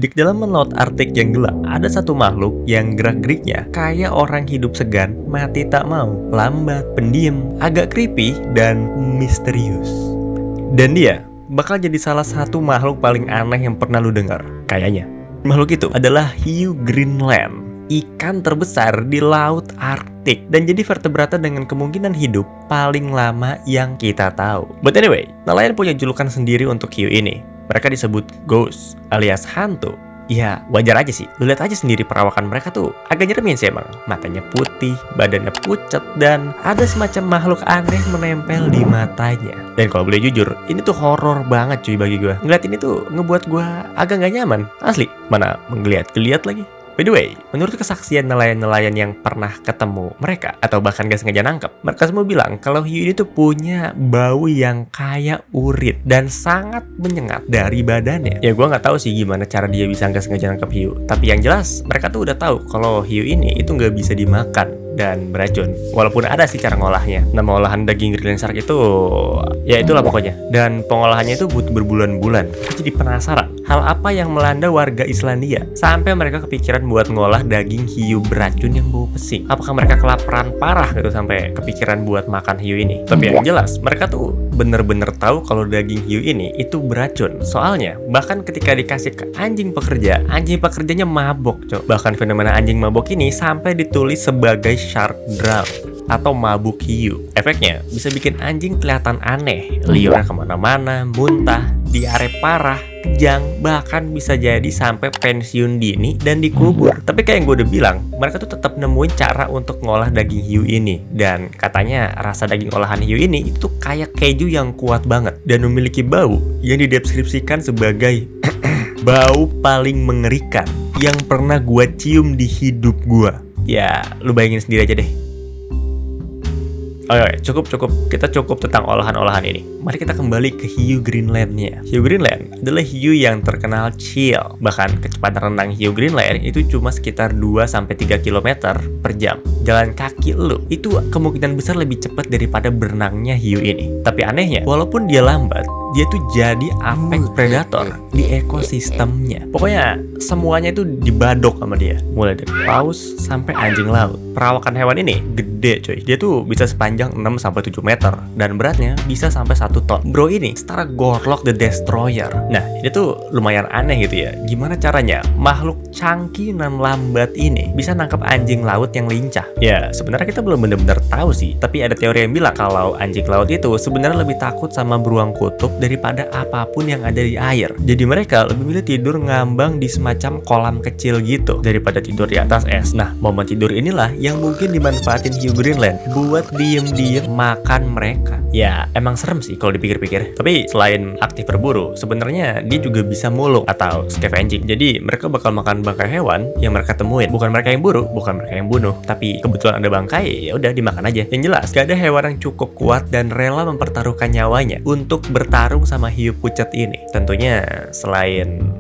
Di dalam laut Arktik yang gelap, ada satu makhluk yang gerak-geriknya kayak orang hidup segan, mati tak mau, lambat, pendiam, agak creepy, dan misterius. Dan dia bakal jadi salah satu makhluk paling aneh yang pernah lu dengar, kayaknya. Makhluk itu adalah hiu Greenland, ikan terbesar di laut Arktik, dan jadi vertebrata dengan kemungkinan hidup paling lama yang kita tahu. But anyway, nelayan punya julukan sendiri untuk hiu ini. Mereka disebut ghost alias hantu. Ya wajar aja sih, lu lihat aja sendiri perawakan mereka tuh agak nyeremin sih emang. Matanya putih, badannya pucat, dan ada semacam makhluk aneh menempel di matanya. Dan kalau boleh jujur, ini tuh horor banget cuy bagi gue. Ngeliat ini tuh ngebuat gue agak gak nyaman, asli. Mana menggeliat-geliat lagi. By the way, menurut kesaksian nelayan-nelayan yang pernah ketemu mereka, atau bahkan gak sengaja nangkep, mereka semua bilang kalau hiu ini tuh punya bau yang kayak urit dan sangat menyengat dari badannya. Ya gue gak tahu sih gimana cara dia bisa gak sengaja nangkep hiu, tapi yang jelas mereka tuh udah tahu kalau hiu ini itu gak bisa dimakan dan beracun. Walaupun ada sih cara ngolahnya. Nama olahan daging Greenland shark itu ya itulah pokoknya. Dan pengolahannya itu butuh berbulan-bulan. Aku jadi penasaran hal apa yang melanda warga Islandia sampai mereka kepikiran buat ngolah daging hiu beracun yang bau pesing. Apakah mereka kelaparan parah gitu sampai kepikiran buat makan hiu ini? Tapi yang jelas mereka tuh bener-bener tahu kalau daging hiu ini itu beracun. Soalnya bahkan ketika dikasih ke anjing pekerjanya mabok, cok. Bahkan fenomena anjing mabok ini sampai ditulis sebagai shark drunk atau mabuk hiu. Efeknya bisa bikin anjing kelihatan aneh, liurnya kemana-mana, muntah, diare parah, kejang, bahkan bisa jadi sampai pensiun dini dan dikubur. Tapi kayak yang gue udah bilang, mereka tuh tetap nemuin cara untuk ngolah daging hiu ini. Dan katanya rasa daging olahan hiu ini itu kayak keju yang kuat banget dan memiliki bau yang dideskripsikan sebagai bau paling mengerikan yang pernah gue cium di hidup gue. Ya, lu bayangin sendiri aja deh. Oke, cukup. Kita cukup tentang olahan-olahan ini. Mari kita kembali ke hiu Greenland-nya. Hiu Greenland adalah hiu yang terkenal chill. Bahkan kecepatan renang hiu Greenland itu cuma sekitar 2-3 km per jam. Jalan kaki lu itu kemungkinan besar lebih cepat daripada berenangnya hiu ini. Tapi anehnya, walaupun dia lambat, dia tuh jadi apex predator di ekosistemnya. Pokoknya semuanya itu dibadok sama dia. Mulai dari paus sampai anjing laut. Perawakan hewan ini gede coy. Dia tuh bisa sepanjang 6-7 meter dan beratnya bisa sampai 1 ton. Bro ini setara Gorlok the Destroyer. Nah ini tuh lumayan aneh gitu ya. Gimana caranya makhluk cangkih dan lambat ini bisa nangkep anjing laut yang lincah? Ya sebenarnya kita belum benar-benar tahu sih. Tapi ada teori yang bilang kalau anjing laut itu sebenarnya lebih takut sama beruang kutub daripada apapun yang ada di air. Jadi mereka lebih milih tidur ngambang di semacam kolam kecil gitu daripada tidur di atas es. Nah momen tidur inilah yang mungkin dimanfaatin hiu Greenland buat diem-diem makan mereka. Ya emang serem sih kalau dipikir-pikir. Tapi selain aktif berburu, sebenarnya dia juga bisa mulung atau scavenging. Jadi mereka bakal makan bangkai hewan yang mereka temuin. Bukan mereka yang buru, bukan mereka yang bunuh. Tapi kebetulan ada bangkai, ya udah dimakan aja. Yang jelas gak ada hewan yang cukup kuat dan rela mempertaruhkan nyawanya untuk bertarung sama hiu pucat ini. Tentunya selain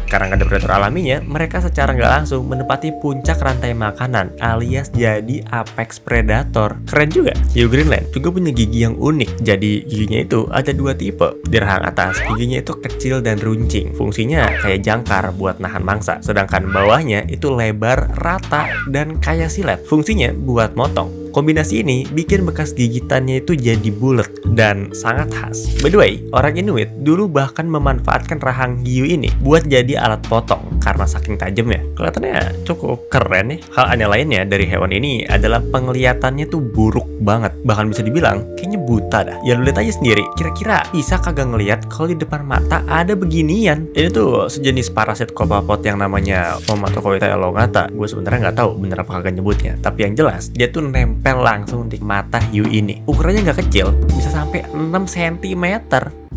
karena nggak ada predator alaminya, mereka secara nggak langsung menempati puncak rantai makanan alias jadi apex predator. Keren juga. Hiu Greenland juga punya gigi yang unik. Jadi giginya itu ada 2 tipe. Di rahang atas, giginya itu kecil dan runcing. Fungsinya kayak jangkar buat nahan mangsa. Sedangkan bawahnya itu lebar, rata, dan kayak silet. Fungsinya buat motong. Kombinasi ini bikin bekas gigitannya itu jadi bulat dan sangat khas. By the way, orang Inuit dulu bahkan memanfaatkan rahang hiu ini buat jadi alat potong karena saking tajamnya. Kelihatannya cukup keren nih. Hal aneh lainnya dari hewan ini adalah penglihatannya tuh buruk banget. Bahkan bisa dibilang kayaknya buta dah. Ya lu lihat aja sendiri. Kira-kira bisa kagak ngelihat kalau di depan mata ada beginian? Ini tuh sejenis parasit kopapot yang namanya Omatocoita elongata. Gue sebenarnya nggak tahu bener apa kagak nyebutnya. Tapi yang jelas dia tuh nempel langsung di mata hiu ini. Ukurannya nggak kecil, bisa sampai 6 cm.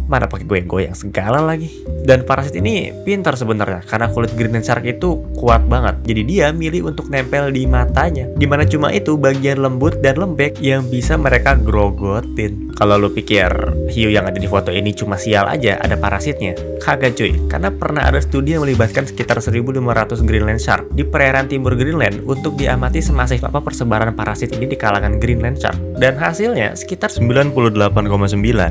Mana pakai goyang-goyang segala lagi. Dan parasit ini pintar sebenarnya karena kulit Greenland shark itu kuat banget. Jadi dia milih untuk nempel di matanya. Dimana cuma itu bagian lembut dan lembek yang bisa mereka grogotin. Kalau lu pikir hiu yang ada di foto ini cuma sial aja ada parasitnya, kagak cuy. Karena pernah ada studi yang melibatkan sekitar 1.500 Greenland shark di perairan timur Greenland untuk diamati semasif apa persebaran parasit ini di kalangan Greenland Shark. Dan hasilnya sekitar 98,9%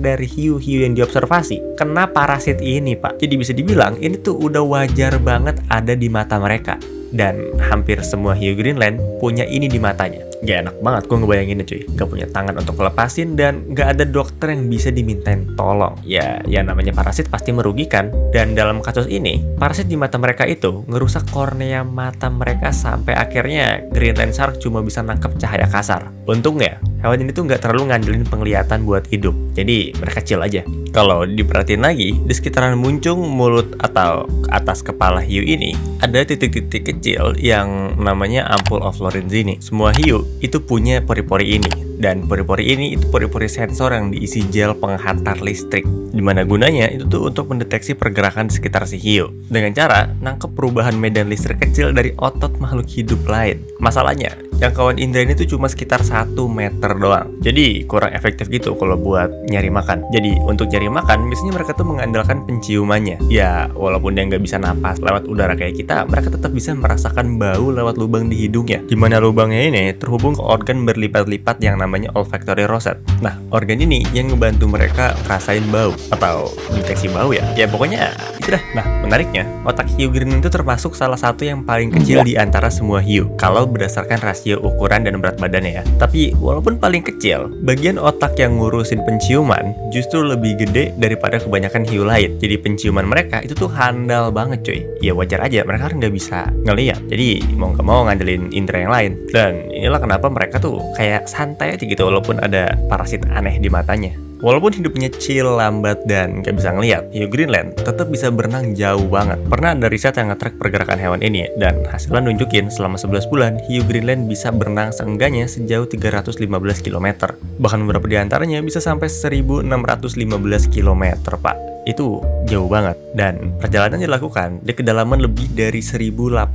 dari hiu-hiu yang diobservasi kena parasit ini, Pak. Jadi bisa dibilang ini tuh udah wajar banget ada di mata mereka. Dan hampir semua hiu Greenland punya ini di matanya. Gak enak banget gue ngebayanginnya cuy. Gak punya tangan untuk lepasin dan gak ada dokter yang bisa dimintain tolong. Ya namanya parasit pasti merugikan. Dan dalam kasus ini, parasit di mata mereka itu ngerusak kornea mata mereka sampai akhirnya Greenland Shark cuma bisa nangkep cahaya kasar. Untungnya, hewan ini tuh gak terlalu ngandelin penglihatan buat hidup. Jadi mereka chill aja. Kalau diperhatiin lagi, di sekitaran muncung, mulut, atau atas kepala hiu ini, ada titik-titik kecil yang namanya ampul of Lorenzini. Semua hiu itu punya pori-pori ini. Dan pori-pori ini itu pori-pori sensor yang diisi gel penghantar listrik. Dimana gunanya itu tuh untuk mendeteksi pergerakan di sekitar si hiu. Dengan cara nangkep perubahan medan listrik kecil dari otot makhluk hidup lain. Masalahnya, jangkauan indera ini tuh cuma sekitar 1 meter doang. Jadi kurang efektif gitu kalau buat nyari makan. Jadi untuk nyari makan, biasanya mereka tuh mengandalkan penciumannya. Ya, walaupun dia nggak bisa napas lewat udara kayak kita, mereka tetap bisa merasakan bau lewat lubang di hidungnya. Dimana lubangnya ini terhubung ke organ berlipat-lipat yang namanya olfactory rosette. Nah, organ ini yang ngebantu mereka ngerasain bau atau deteksi bau ya. Ya pokoknya itu dah. Nah, menariknya, otak hiu Greenland itu termasuk salah satu yang paling kecil di antara semua hiu. Kalau berdasarkan rasio ukuran dan berat badannya ya. Tapi walaupun paling kecil, bagian otak yang ngurusin penciuman justru lebih gede daripada kebanyakan hiu lain. Jadi penciuman mereka itu tuh handal banget cuy. Ya wajar aja, mereka kan nggak bisa ngeliat. Jadi mau nggak mau ngandelin indera yang lain. Dan inilah kenapa mereka tuh kayak santai aja gitu walaupun ada parasit aneh di matanya. Walaupun hidupnya chill, lambat, dan gak bisa ngeliat, hiu Greenland tetap bisa berenang jauh banget. Pernah ada riset yang nge-track pergerakan hewan ini, dan hasilnya nunjukin selama 11 bulan, hiu Greenland bisa berenang seenggaknya sejauh 315 km. Bahkan beberapa diantaranya bisa sampai 1615 km, Pak. Itu jauh banget. Dan perjalanan dilakukan di kedalaman lebih dari 1800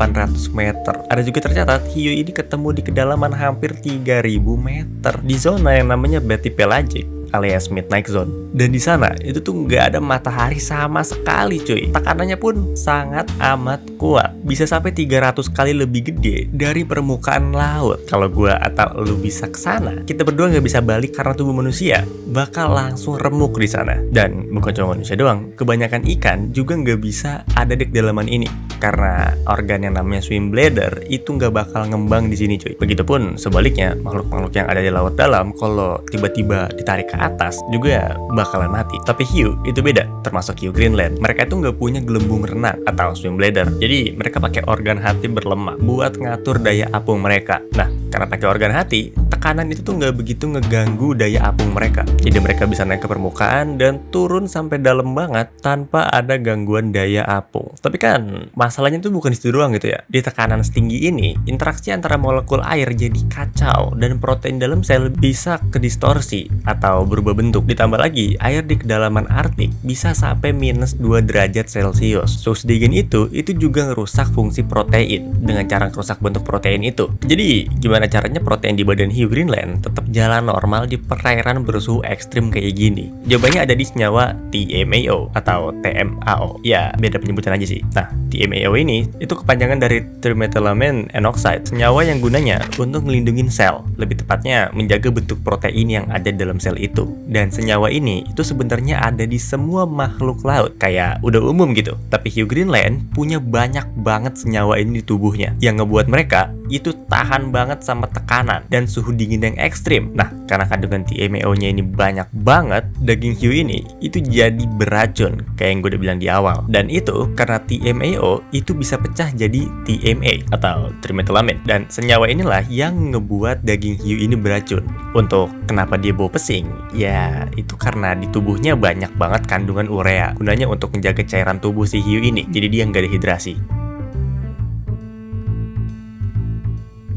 meter. Ada juga tercatat hiu ini ketemu di kedalaman hampir 3000 meter di zona yang namanya bathypelagic alias midnight zone. Dan di sana itu tuh nggak ada matahari sama sekali cuy. Tekanannya pun sangat amat kuat. Bisa sampai 300 kali lebih gede dari permukaan laut. Kalau gua atau lu bisa ke sana, kita berdua nggak bisa balik karena tubuh manusia bakal langsung remuk di sana. Dan bukan cuma manusia doang, kebanyakan ikan juga nggak bisa ada di kedalaman ini karena organ yang namanya swim bladder itu nggak bakal ngembang di sini cuy. Begitupun sebaliknya, makhluk-makhluk yang ada di laut dalam kalau tiba-tiba ditarik ke atas juga bakalan mati. Tapi hiu itu beda, termasuk hiu Greenland. Mereka itu nggak punya gelembung renang atau swim bladder. Jadi mereka pakai organ hati berlemak buat ngatur daya apung mereka. Nah, karena pakai organ hati, tekanan itu tuh nggak begitu ngeganggu daya apung mereka. Jadi mereka bisa naik ke permukaan dan turun sampai dalam banget tanpa ada gangguan daya apung. Tapi kan masalahnya tuh bukan di situ doang gitu ya. Di tekanan setinggi ini, interaksi antara molekul air jadi kacau dan protein dalam sel bisa kedistorsi atau berubah bentuk. Ditambah lagi, air di kedalaman Arktik bisa sampai minus 2 derajat Celcius. Suhu sedingin itu juga ngerusak fungsi protein dengan cara ngerusak bentuk protein itu. Jadi, gimana caranya protein di badan hiu Greenland tetap jalan normal di perairan bersuhu ekstrim kayak gini? Jawabannya ada di senyawa TMAO atau TMAO. Ya, beda penyebutan aja sih. Nah, TMAO ini itu kepanjangan dari trimethylamine N-oxide, senyawa yang gunanya untuk ngelindungin sel, lebih tepatnya menjaga bentuk protein yang ada dalam sel itu. Dan senyawa ini itu sebenarnya ada di semua makhluk laut, kayak udah umum gitu. Tapi hiu Greenland punya banyak banget senyawa ini di tubuhnya yang ngebuat mereka itu tahan banget sama tekanan dan suhu dingin yang ekstrim. Nah, karena kandungan TMAO-nya ini banyak banget, daging hiu ini itu jadi beracun kayak yang gue udah bilang di awal. Dan itu karena TMAO itu bisa pecah jadi TMA atau trimethylamine. Dan senyawa inilah yang ngebuat daging hiu ini beracun. Untuk kenapa dia bau pesing? Ya, itu karena di tubuhnya banyak banget kandungan urea. Gunanya untuk menjaga cairan tubuh si hiu ini, jadi dia nggak dehidrasi.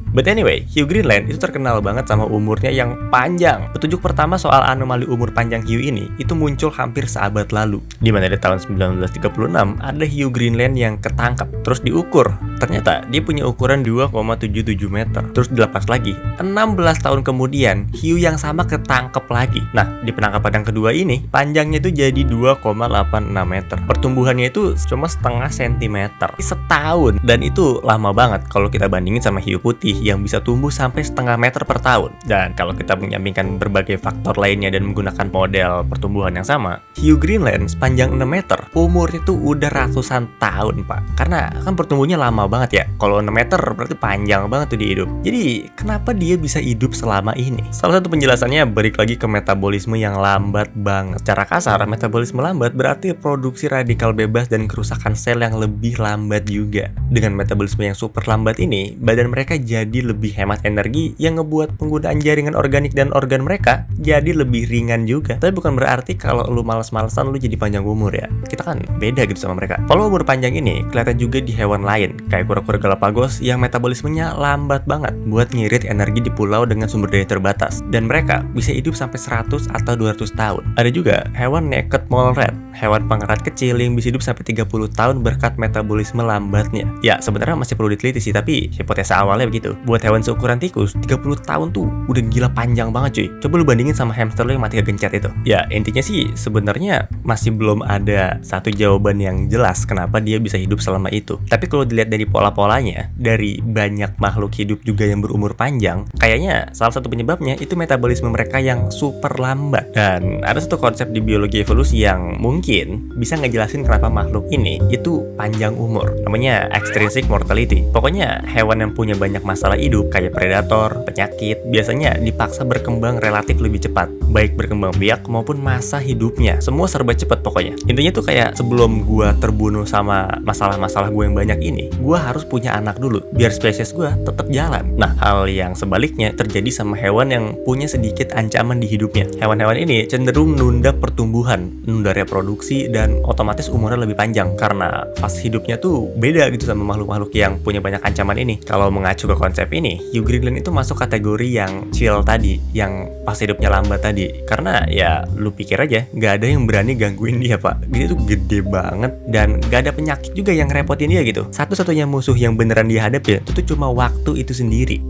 But anyway, hiu Greenland itu terkenal banget sama umurnya yang panjang. Petunjuk pertama soal anomali umur panjang hiu ini itu muncul hampir seabad lalu. Di mana di tahun 1936 ada hiu Greenland yang ketangkep. Terus diukur Ternyata dia punya ukuran 2,77 meter. Terus dilepas lagi, 16 tahun kemudian hiu yang sama ketangkep lagi. Nah, di penangkapan yang kedua ini panjangnya itu jadi 2,86 meter. Pertumbuhannya itu cuma setengah sentimeter setahun, dan itu lama banget kalau kita bandingin sama hiu putih yang bisa tumbuh sampai setengah meter per tahun. Dan kalau kita menyampingkan berbagai faktor lainnya dan menggunakan model pertumbuhan yang sama, hiu Greenland sepanjang 6 meter umurnya tuh udah ratusan tahun, Pak. Karena kan pertumbuhannya lama banget ya. Kalau 6 meter berarti panjang banget tuh dia hidup. Jadi kenapa dia bisa hidup selama ini? Salah satu penjelasannya balik lagi ke metabolisme yang lambat banget. Secara kasar, metabolisme lambat berarti produksi radikal bebas dan kerusakan sel yang lebih lambat juga. Dengan metabolisme yang super lambat ini, badan mereka jadi lebih hemat energi yang ngebuat penggunaan jaringan organik dan organ mereka jadi lebih ringan juga. Tapi bukan berarti kalau lu males-malesan lu jadi panjang umur ya. Kita kan beda gitu sama mereka. Kalau umur panjang ini kelihatan juga di hewan lain, kayak kura-kura Galapagos yang metabolismenya lambat banget buat ngirit energi di pulau dengan sumber daya terbatas. Dan mereka bisa hidup sampai 100 atau 200 tahun. Ada juga hewan naked mole rat, hewan pengerat kecil yang bisa hidup sampai 30 tahun berkat metabolisme lambatnya. Ya, sebenarnya masih perlu diteliti sih, tapi hipotesa awalnya begitu. Buat hewan seukuran tikus, 30 tahun tuh udah gila panjang banget cuy. Coba lu bandingin sama hamster lu yang mati kegencet itu. Ya, intinya sih sebenarnya masih belum ada satu jawaban yang jelas kenapa dia bisa hidup selama itu. Tapi kalau dilihat dari pola-polanya, dari banyak makhluk hidup juga yang berumur panjang, kayaknya salah satu penyebabnya itu metabolisme mereka yang super lambat. Dan ada satu konsep di biologi evolusi yang mungkin bisa ngejelasin kenapa makhluk ini itu panjang umur. Namanya extrinsic mortality. Pokoknya hewan yang punya banyak masalah hidup kayak predator, penyakit, biasanya dipaksa berkembang relatif lebih cepat, baik berkembang biak maupun masa hidupnya. Semua serba cepat pokoknya. Intinya tuh kayak sebelum gua terbunuh sama masalah-masalah gue yang banyak ini, gua harus punya anak dulu biar spesies gua tetap jalan. Nah, hal yang sebaliknya terjadi sama hewan yang punya sedikit ancaman di hidupnya. Hewan-hewan ini cenderung menunda pertumbuhan, menunda reproduksi, dan otomatis umurnya lebih panjang karena fase hidupnya tuh beda gitu sama makhluk-makhluk yang punya banyak ancaman ini. Kalau mengacu ke konsep ini, hiu Greenland itu masuk kategori yang chill tadi, yang fase hidupnya lambat tadi. Karena ya lu pikir aja, nggak ada yang berani gangguin dia, Pak. Dia tuh gede banget dan nggak ada penyakit juga yang repotin dia gitu. Satu-satunya musuh yang beneran dia hadapi itu tuh cuma waktu itu sendiri.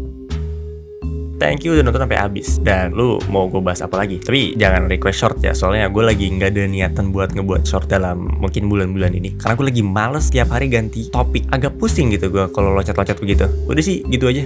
Thank you udah nonton sampai habis. Dan lu mau gue bahas apa lagi? Tapi jangan request short ya, soalnya gue lagi nggak ada niatan buat ngebuat short dalam mungkin bulan-bulan ini. Karena gue lagi males tiap hari ganti topik. Agak pusing gitu gue kalau loncat-loncat begitu. Udah sih, gitu aja.